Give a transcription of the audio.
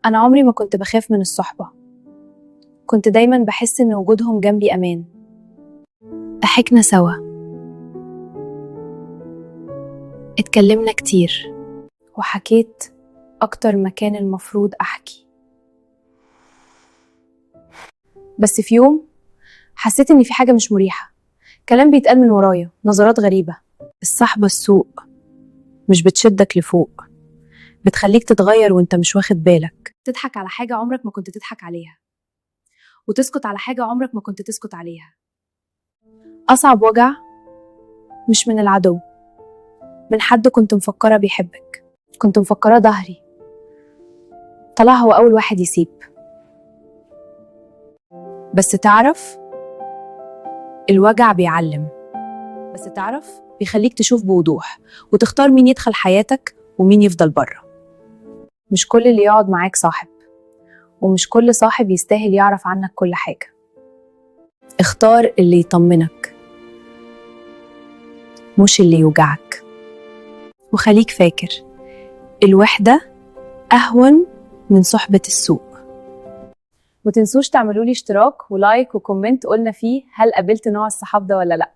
أنا عمري ما كنت بخاف من الصحبة. كنت دايما بحس إن وجودهم جنبي أمان. ضحكنا سوا، اتكلمنا كتير، وحكيت أكتر ما كان المفروض أحكي. بس في يوم حسيت إن في حاجة مش مريحة. كلام بيتقال من ورايا، نظرات غريبة. الصحبة السوء مش بتشدك لفوق، بتخليك تتغير وانت مش واخد بالك. تضحك على حاجة عمرك ما كنت تضحك عليها، وتسكت على حاجة عمرك ما كنت تسكت عليها. أصعب وجع مش من العدو، من حد كنت مفكرة بيحبك، كنت مفكرة ظهري، طلع هو أول واحد يسيب. بس تعرف، الوجع بيعلم، بس تعرف بيخليك تشوف بوضوح وتختار مين يدخل حياتك ومين يفضل بره. مش كل اللي يقعد معاك صاحب، ومش كل صاحب يستاهل يعرف عنك كل حاجة. اختار اللي يطمنك مش اللي يوجعك، وخليك فاكر الوحدة أهون من صحبة السوء. وتنسوش تعملوا لي اشتراك ولايك وكومنت قلنا فيه هل قابلت نوع الصحاب ده ولا لأ.